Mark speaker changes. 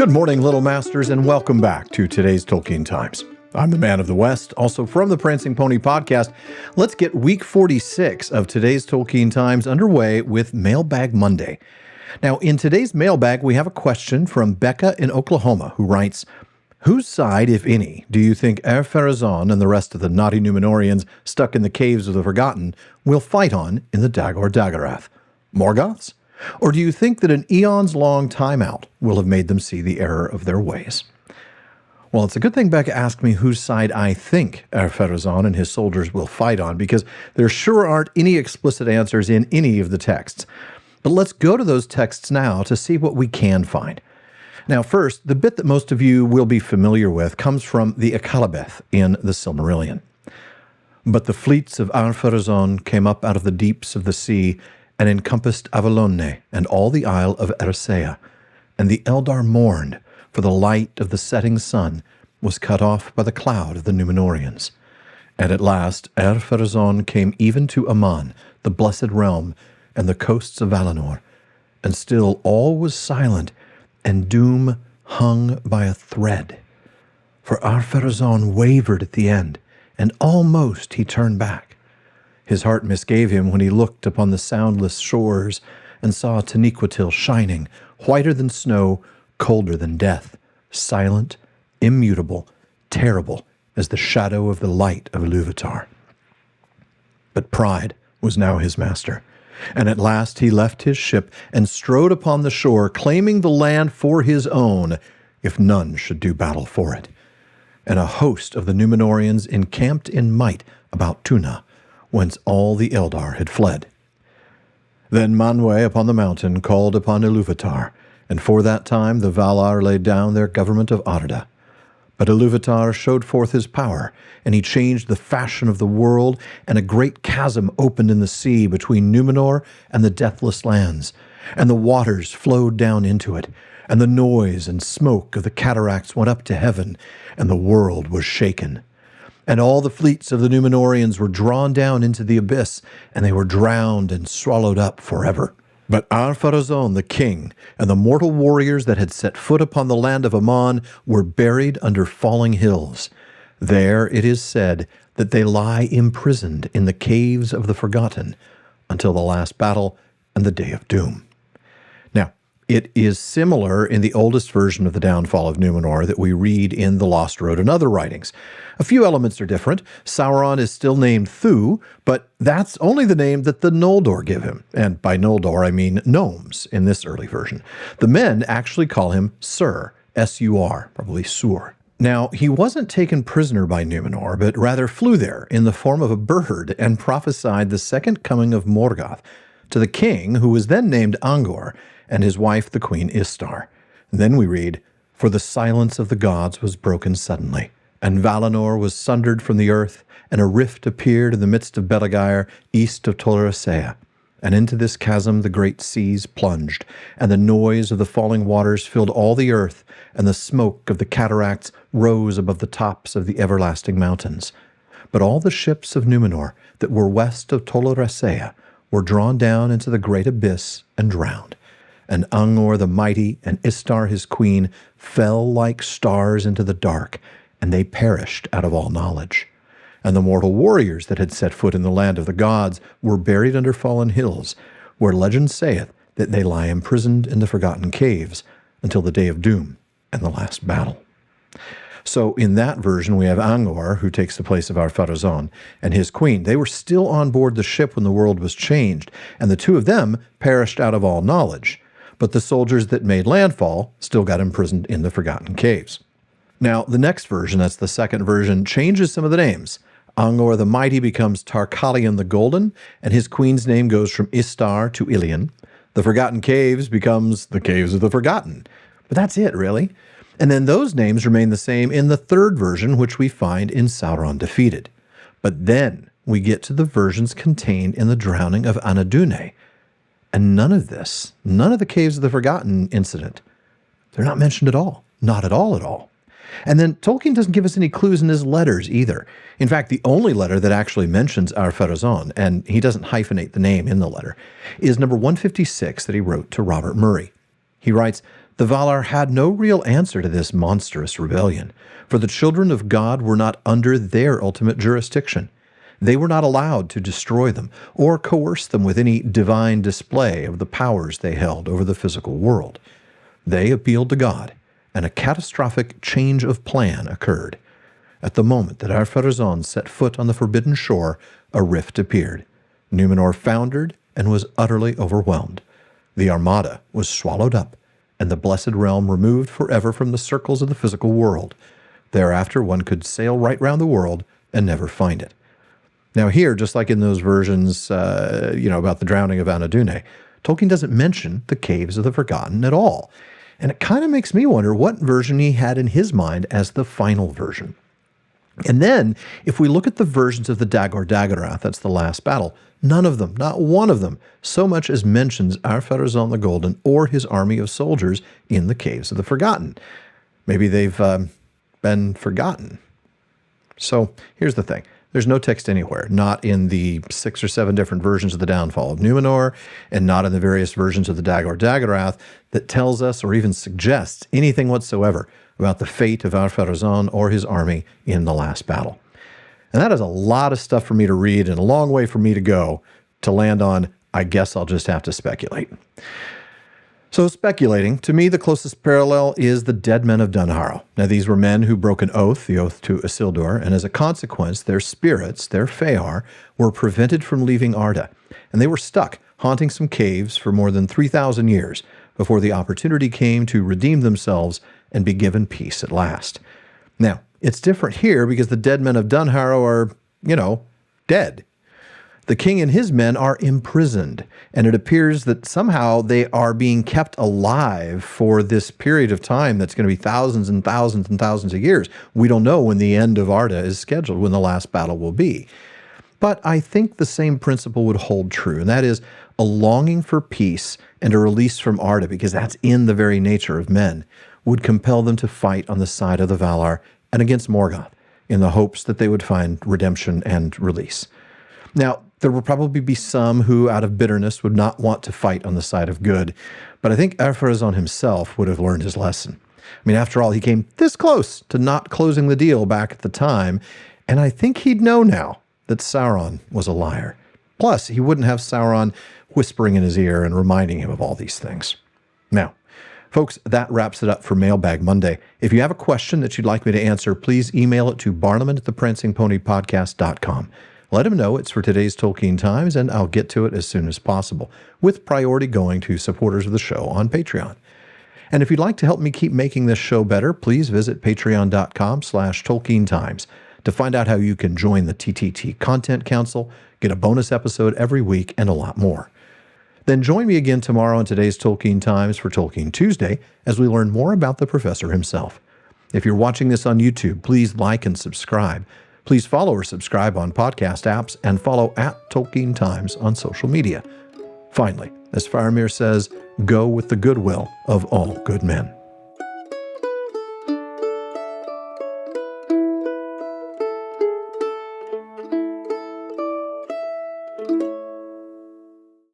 Speaker 1: Good morning, Little Masters, and welcome back to today's Tolkien Times. I'm the Man of the West, also from the Prancing Pony podcast. Let's get week 46 of today's Tolkien Times underway with Mailbag Monday. Now, in today's Mailbag, we have a question from Becca in Oklahoma, who writes, whose side, if any, do you think Ar-Pharazôn and the rest of the naughty Númenóreans stuck in the Caves of the Forgotten will fight on in the Dagor Dagorath? Morgoth's? Or do you think that an eons-long timeout will have made them see the error of their ways? Well, it's a good thing Becca asked me whose side I think Ar-Pharazôn and his soldiers will fight on, because there sure aren't any explicit answers in any of the texts. But let's go to those texts now to see what we can find. Now, first, the bit that most of you will be familiar with comes from the Akallabeth in the Silmarillion. But the fleets of Ar-Pharazôn came up out of the deeps of the sea and encompassed Avallónne and all the isle of Eressëa. And the Eldar mourned, for the light of the setting sun was cut off by the cloud of the Númenóreans. And at last Ar-Pharazôn came even to Aman, the blessed realm, and the coasts of Valinor. And still all was silent, and doom hung by a thread. For Ar-Pharazôn wavered at the end, and almost he turned back. His heart misgave him when he looked upon the soundless shores and saw Taniquetil shining, whiter than snow, colder than death, silent, immutable, terrible as the shadow of the light of Ilúvatar. But pride was now his master, and at last he left his ship and strode upon the shore, claiming the land for his own, if none should do battle for it. And a host of the Númenóreans encamped in might about Túna, whence all the Eldar had fled. Then Manwë upon the mountain called upon Ilúvatar, and for that time the Valar laid down their government of Arda. But Ilúvatar showed forth his power, and he changed the fashion of the world, and a great chasm opened in the sea between Númenor and the Deathless Lands, and the waters flowed down into it, and the noise and smoke of the cataracts went up to heaven, and the world was shaken. And all the fleets of the Númenóreans were drawn down into the abyss, and they were drowned and swallowed up forever. But Ar-Pharazôn the king, and the mortal warriors that had set foot upon the land of Aman, were buried under falling hills. There it is said that they lie imprisoned in the caves of the Forgotten, until the last battle and the day of doom. Now, it is similar in the oldest version of the downfall of Númenor that we read in The Lost Road and other writings. A few elements are different. Sauron is still named Thu, but that's only the name that the Noldor give him. And by Noldor, I mean gnomes in this early version. The men actually call him Sur, S-U-R, probably Sur. Now, he wasn't taken prisoner by Númenor, but rather flew there in the form of a bird and prophesied the second coming of Morgoth to the king, who was then named Angor, and his wife, the Queen Istar. And then we read, for the silence of the gods was broken suddenly, and Valinor was sundered from the earth, and a rift appeared in the midst of Belegire, east of Tol Eressëa. And into this chasm the great seas plunged, and the noise of the falling waters filled all the earth, and the smoke of the cataracts rose above the tops of the everlasting mountains. But all the ships of Númenor that were west of Tol Eressëa were drawn down into the great abyss and drowned. And Angor the mighty and Istar his queen fell like stars into the dark, and they perished out of all knowledge. And the mortal warriors that had set foot in the land of the gods were buried under fallen hills, where legend saith that they lie imprisoned in the forgotten caves until the day of doom and the last battle. So in that version, we have Angor, who takes the place of Ar-Pharazôn, and his queen. They were still on board the ship when the world was changed, and the two of them perished out of all knowledge. But the soldiers that made landfall still got imprisoned in the forgotten caves. Now, the next version, that's the second version, changes some of the names. Angor the Mighty becomes Tarkalion the Golden, and his queen's name goes from Istar to Ilion. The Forgotten Caves becomes the Caves of the Forgotten. But that's it, really. And then those names remain the same in the third version, which we find in Sauron Defeated. But then we get to the versions contained in the drowning of Anadune. And none of the Caves of the Forgotten incident, they're not mentioned at all. Not at all at all. And then Tolkien doesn't give us any clues in his letters either. In fact, the only letter that actually mentions Ar-Pharazôn, and he doesn't hyphenate the name in the letter, is number 156 that he wrote to Robert Murray. He writes, The Valar had no real answer to this monstrous rebellion, for the children of God were not under their ultimate jurisdiction. They were not allowed to destroy them or coerce them with any divine display of the powers they held over the physical world. They appealed to God, and a catastrophic change of plan occurred. At the moment that Ar-Pharazôn set foot on the forbidden shore, a rift appeared. Numenor foundered and was utterly overwhelmed. The Armada was swallowed up, and the Blessed Realm removed forever from the circles of the physical world. Thereafter, one could sail right round the world and never find it. Now here, just like in those versions, about the drowning of Anadune, Tolkien doesn't mention the Caves of the Forgotten at all. And it kind of makes me wonder what version he had in his mind as the final version. And then, if we look at the versions of the Dagor Dagorath, that's the last battle, none of them, not one of them, so much as mentions Ar-Pharazôn the Golden or his army of soldiers in the Caves of the Forgotten. Maybe they've been forgotten. So here's the thing. There's no text anywhere, not in the 6 or 7 different versions of the downfall of Numenor, and not in the various versions of the Dagor Dagorath, that tells us or even suggests anything whatsoever about the fate of Ar-Pharazôn or his army in the last battle. And that is a lot of stuff for me to read and a long way for me to go to land on, I guess I'll just have to speculate. So speculating, to me the closest parallel is the dead men of Dunharrow. Now these were men who broke an oath, the oath to Isildur, and as a consequence their spirits, their Fear, were prevented from leaving Arda. And they were stuck, haunting some caves for more than 3,000 years before the opportunity came to redeem themselves and be given peace at last. Now, it's different here because the dead men of Dunharrow are, dead. The king and his men are imprisoned, and it appears that somehow they are being kept alive for this period of time that's going to be thousands and thousands and thousands of years. We don't know when the end of Arda is scheduled, when the last battle will be. But I think the same principle would hold true, and that is a longing for peace and a release from Arda, because that's in the very nature of men, would compel them to fight on the side of the Valar and against Morgoth, in the hopes that they would find redemption and release. Now, there will probably be some who, out of bitterness, would not want to fight on the side of good, but I think Ar-Pharazôn himself would have learned his lesson. I mean, after all, he came this close to not closing the deal back at the time, and I think he'd know now that Sauron was a liar. Plus, he wouldn't have Sauron whispering in his ear and reminding him of all these things. Now, folks, that wraps it up for Mailbag Monday. If you have a question that you'd like me to answer, please email it to barnaman@theprancingponypodcast.com. Let him know it's for today's Tolkien Times, and I'll get to it as soon as possible, with priority going to supporters of the show on Patreon. And if you'd like to help me keep making this show better, please visit patreon.com/TolkienTimes to find out how you can join the TTT Content Council, get a bonus episode every week, and a lot more. Then join me again tomorrow on today's Tolkien Times for Tolkien Tuesday as we learn more about the professor himself. If you're watching this on YouTube, please like and subscribe. Please follow or subscribe on podcast apps and follow @Tolkien Times on social media. Finally, as Faramir says, go with the goodwill of all good men.